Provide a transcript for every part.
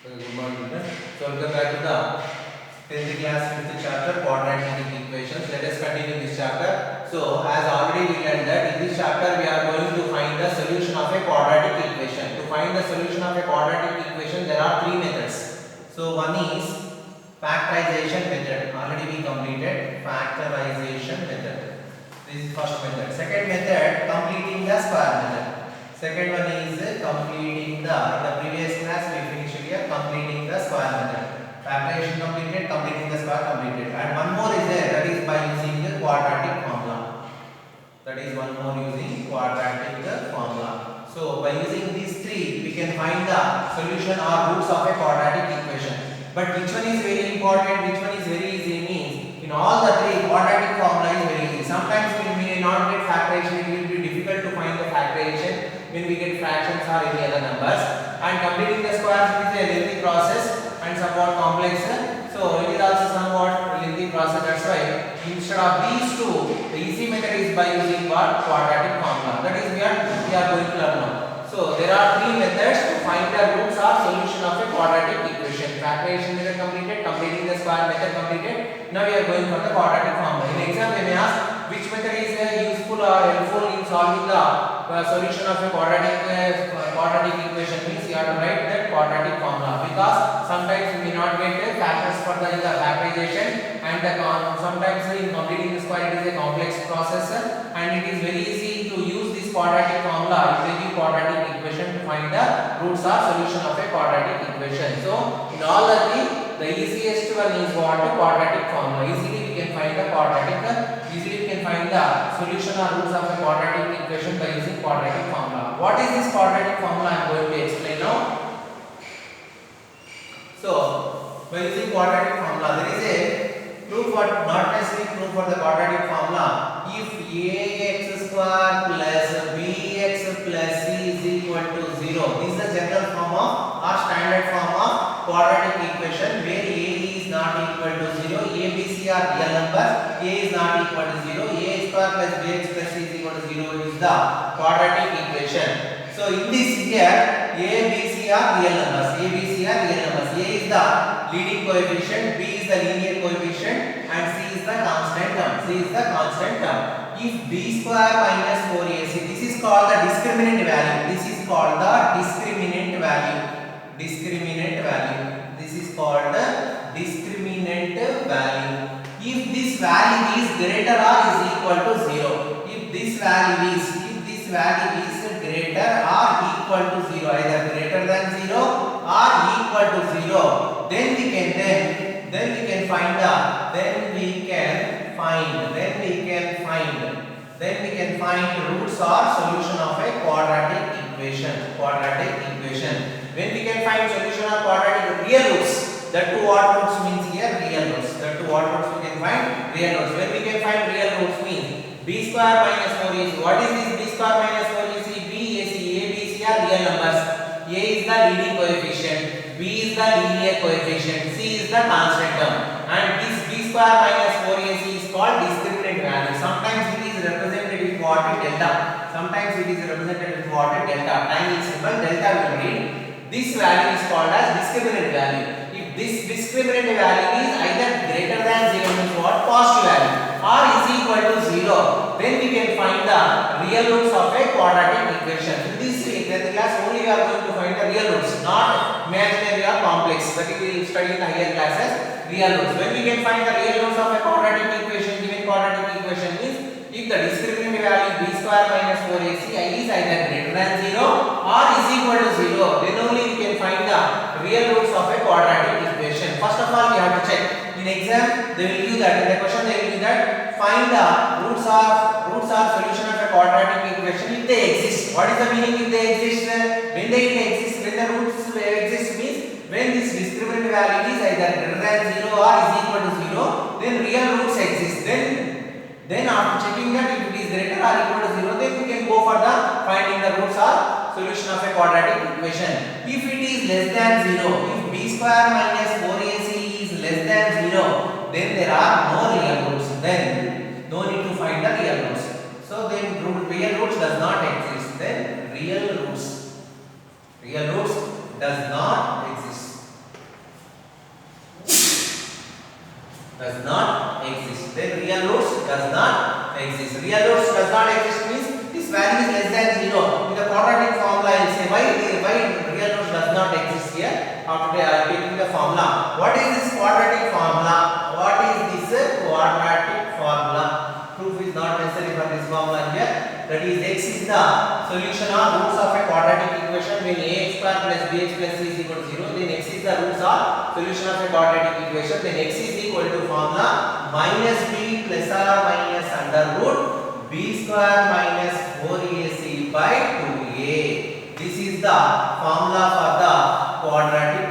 Good morning, students. So welcome back to the 10th class 5th chapter quadratic equations. Let us continue this chapter. So as already we learned that in this chapter we are going to find the solution of a quadratic equation. To find the solution of a quadratic equation there are three methods. So one is factorization method. Already we completed factorization method. This is first method. Second method, completing the square method. Second one is completing the, in the previous class we finished here completing the square method. Factorization completed, completing the square completed. And one more is there, that is by using the quadratic formula. That is one more using quadratic formula. So by using these three we can find the solution or roots of a quadratic equation. But which one is very important, which one is very easy means in all the three quadratic formula is very easy. Sometimes we may not get factorization, it will be difficult to find the factorization when we get fractions or any other numbers, and completing the squares is a lengthy process and somewhat complex, so it is also somewhat lengthy process. That's why instead of these two the easy method is by using what? Quadratic formula. That is we are going to learn now. So there are three methods to find the roots or solution of a quadratic equation. Factorization method completed, completing the square method completed. Now we are going for the quadratic formula. In exam they may ask which method is useful or helpful in solving the solution of a quadratic equation. Means you have to write that quadratic formula, because sometimes we may not get factors for the factorization, and sometimes in completing the square it is a complex process, and it is very easy to use this quadratic formula, if quadratic equation, to find the roots or solution of a quadratic equation. So in all the three the easiest one is what? Quadratic formula. Easily we can find the easily we can find the solution or roots of a quadratic equation by using quadratic formula. What is this quadratic formula? I am going to explain now. So by using quadratic formula there is a proof, for not necessarily proof for the quadratic formula. If ax square plus bx plus c is equal to 0, this is the general form of or standard form of quadratic equation, where a is not equal to 0, a, b, c are real numbers, a is not equal to 0, a square plus bx plus c is equal to 0 is the quadratic equation. So in this here, a, b, c are real numbers, a, b, c are real numbers, a is the leading coefficient, b is the linear coefficient, and c is the constant term, If b square minus 4ac, this is called the discriminant value, this is called the discriminant value, this is called the discriminant value. If this value is greater or is equal to 0, if this value is greater or equal to 0, either greater than 0 or equal to 0, then we can find roots or solution of a quadratic equation. When we can find solution of quadratic real roots, that two what roots means here real roots. We can find real roots. When we can find real roots means b square minus 4ac. What is this b square minus 4ac? b, ac, a, b, c are real numbers. A is the leading coefficient, b is the linear coefficient, c is the constant term, and this b square minus 4ac is called discriminant value. Sometimes it is represented with what? Delta. Triangle symbol delta will read. This value is called as discriminant value. If this discriminant value is either greater than 0 means what? Positive value, or is equal to 0, then we can find the real roots of a quadratic equation. In this class only we are going to find the real roots, not imaginary or complex. That we will study in the higher classes. Real roots. When we can find the real roots of a quadratic equation, given quadratic equation means if the discriminant value b square minus 4ac is either greater than 0 or is equal to 0, then only we can find the real roots of a quadratic equation. First of all we have to check. In exam they will give that, in the question they will give that, find the roots or solution of a quadratic equation if they exist. What is the meaning if they exist? When the roots exist means when this discriminant value is either greater than 0 or is equal to 0, then real roots exist. Then after checking that if it is greater or equal to 0, then we can go for the finding the roots or solution of a quadratic equation. If it is less than 0, if b square minus 4ac is less than 0, then there are no real roots. Then no need to find the real roots. So then real roots does not exist. Then real roots does not exist. does not exist. Then real roots does not exist. Real roots does not exist means this value is less than 0. In the quadratic formula, I will say why real roots does not exist here. After taking the formula, what is this quadratic formula? What is this quadratic formula? Proof is not necessary for this formula here. That is, x is the solution of roots of a quadratic equation when ax square plus bx plus c is equal to 0. Then x is the roots of solution of a quadratic equation. Then x is equal to formula minus b plus or minus under root b square minus 4ac by 2a. This is the formula for the quadratic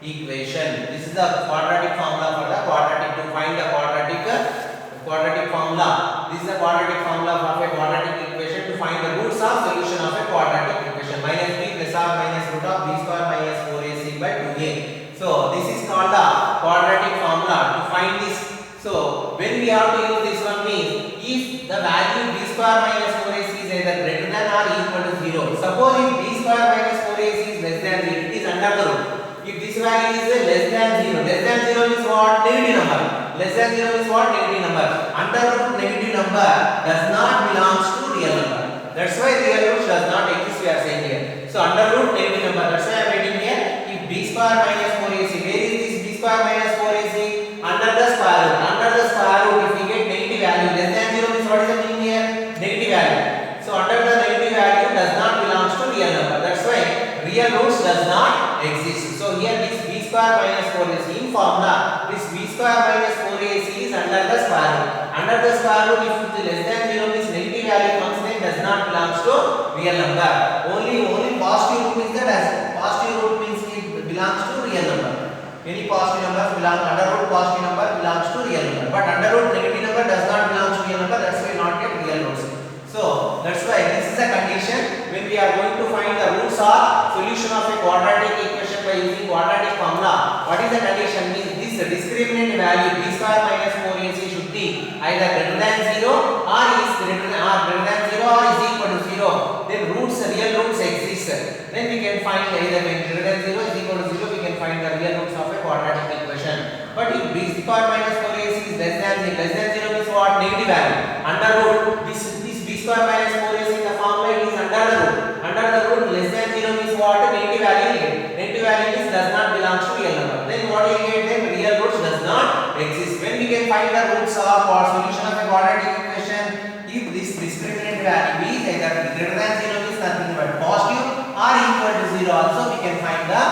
equation. This is the quadratic formula for the quadratic. To find the quadratic formula. This is the quadratic formula of a quadratic equation to find the roots of solution of a quadratic equation. Minus b plus or minus root of b square minus 4ac by 2a. So this is called the quadratic formula to find this. So when we have to use this one means if the value b square minus 4ac is either greater than or equal to 0. Suppose if b square minus 4ac is less than 0, it is under the root. If this value is less than 0, less than 0 is what? Negative number. Less than 0 is what? Negative number. Under root negative number does not belongs to real number. That's why real roots does not exist, we are saying here. So under root negative number. That's why I am writing here. If b square minus 4ac, where is this b square minus 4ac? Under the square root. Under the square root, if we get negative value less than 0 means what is the meaning here? Negative value. So under the negative value does not belongs to real number. That's why real roots does not exist. So here this b square minus 4ac in formula, this b square minus 4ac is under the square root. Under the square root, if it is less than 0 means negative value comes, then does not belongs to real number. Only positive root is that, as positive root means it belongs to real number. Any positive numbers belong, under root positive number belongs to real number. But under root negative number does not belong to real number. That's why not get real roots. So that's why this is a condition when we are going to find the roots or solution of a quadratic equation by using quadratic formula. What is the condition? Means this discriminant value b square minus 4ac should be either greater than 0 or is greater than 0 or is equal to 0. Then roots, real roots exist. Then we can find either when greater than 0 is equal to 0, we can find the real roots of a quadratic equation. But if b square minus 4ac is less than 0 means what? Negative value. Under root this b square minus 4ac in the formula is under the root. Under the root less than 0 means what? Negative value. Negative value means does not belong to real number. Then what you get? Then real roots does not exist. When we can find the roots of or solution of a quadratic equation, if this discriminant value is either greater than 0 means nothing but positive or equal to 0, also we can find the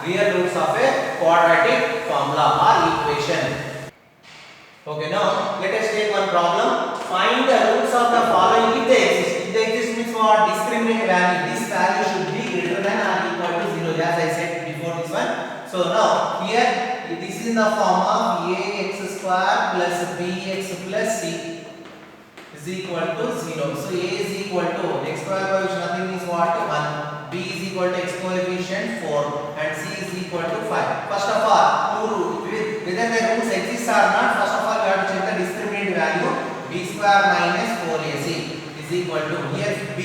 real roots of a quadratic formula or equation. Okay, now let us take one problem. Find the roots of the following if they exist. If they exist means what? Discriminant value. This value should be greater than or equal to 0, as I said before this one. So now here this is in the form of ax square plus bx plus c is equal to 0. So a is equal to x square coefficient nothing is what? 1. B is equal to x coefficient 4 and c is equal to 5. First of all, whether the roots exist or not, first of all we have to check the discriminant value. B square minus 4ac is equal to, here b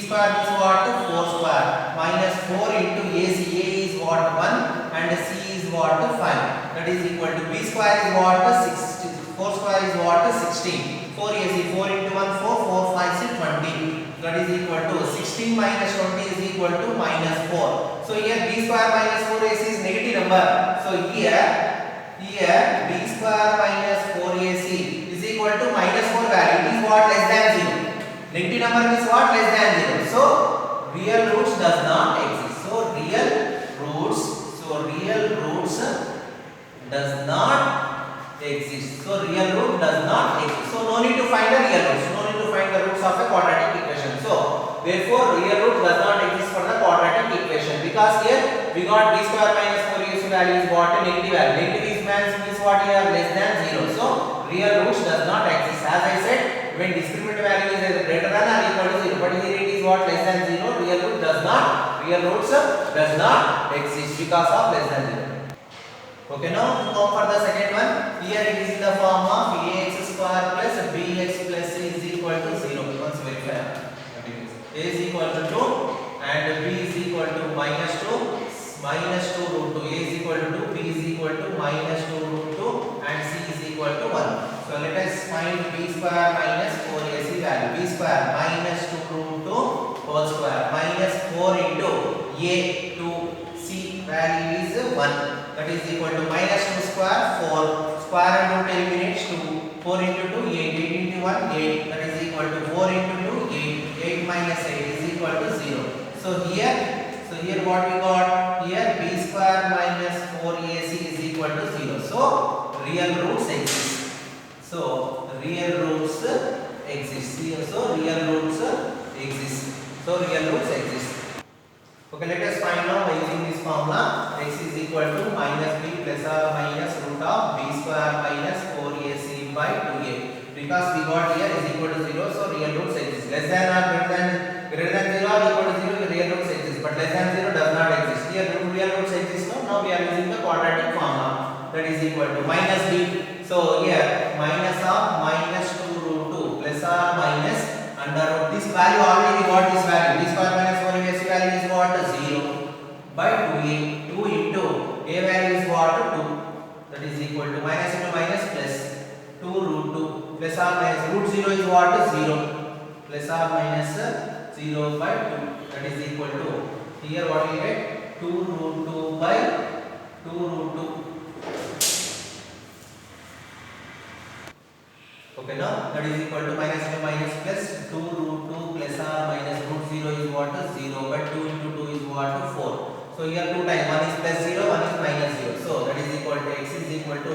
square is what? 4 square minus 4 into ac. A is what? 1 and c is what? 5. That is equal to b square is what? 6. 4 square is what? 16. 4ac, 4 into 1 4, 4 5 6 20. That is equal to 16 minus 20 is equal to minus 4. So here b square minus 4ac is negative number. So here b square minus 4ac is equal to minus 4 value. It is what? Less than 0. Negative number is what? Less than 0. So real roots does not exist. So real roots does not exist. So real root does not exist. So no need to find the real roots. No need to find the roots of a quadratic equation. So therefore real root does not exist for the quadratic equation, because here we got b square minus 4ac value is what? A negative value. Negative means what? Here less than 0. So real roots does not exist. As I said, when discriminant value is either greater than or equal to 0, but here it is what? Less than 0. Real roots does not exist because of less than 0. Okay, now to go for the second one. Here it is in the form of ax square plus bx plus c is equal to 0. Once verify. A is equal to 2 and b is equal to minus 2 root 2. A is equal to 2, b is equal to minus 2 root 2 and c is equal value is 1. That is equal to minus 2 square 4. Square and root eliminates 2. 4 into 2 8. 8 into 1 8. That is equal to 4 into 2 8. 8 minus 8 is equal to 0. So here what we got? Here b square minus 4ac is equal to 0. So real roots exist. So real roots exist. Okay, let us find now by using this formula. X is equal to minus b plus or minus root of b square minus 4ac by 2a. Because we got here is equal to 0, so real roots exist. Less than or greater than 0 or equal to 0, real roots exist. But less than 0 does not exist. Here real roots exist. No? Now we are using the quadratic formula. That is equal to minus b. So here minus of minus 2 root 2 plus or minus under root. This value already we got this value. B square minus 4ac value is what? 0 by 2a. 2 into a value is what? 2. That is equal to minus into minus plus 2 root 2 plus or minus root 0 is what? 0 plus or minus 0 by 2. That is equal to here what we get? 2 root 2 by 2 root 2. Okay, now that is equal to minus into minus plus 2 root 2 plus or minus root 0 is what? 0 but 2 into 2 is what? 4. So here 2 times 1 is plus 0, 1 is minus 0. So that is equal to x is equal to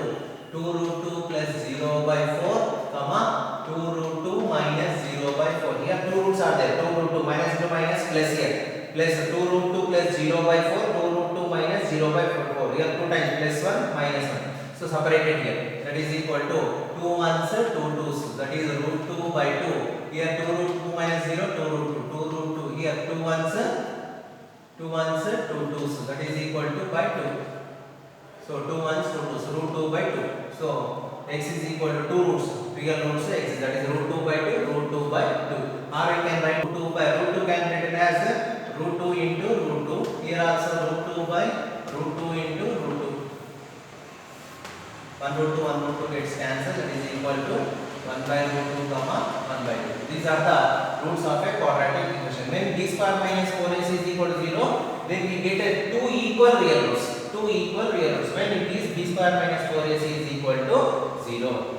2 root 2 plus 0 by 4 comma 2 root 2 minus 0 by 4. Here 2 roots are there. 2 root 2 minus into minus plus here plus 2 root 2 plus 0 by 4, 2 root 2 minus 0 by 4. Here 2 times plus 1 minus 1. So separated here. That is equal to 2 ones 2 twos. That is root 2 by 2. Here 2 root 2 minus 0, 2 root 2. 2 root 2. Here 2 ones 2 twos. That is equal to by 2. So 2 ones 2 twos. Root 2 by 2. So x is equal to 2 roots. Real roots exist. That is root 2 by 2. Root 2 by 2. Or we can write root 2 by root 2 can be written as root 2 into root 2. Here also root 2 by root 2 into root 2. 1 root 2 gets cancelled. That is equal to 1 by root 2 comma 1 by 2. These are the roots of a quadratic equation. When b square minus 4ac is equal to 0, then we get a 2 equal real roots. When it is b square minus 4ac is equal to 0.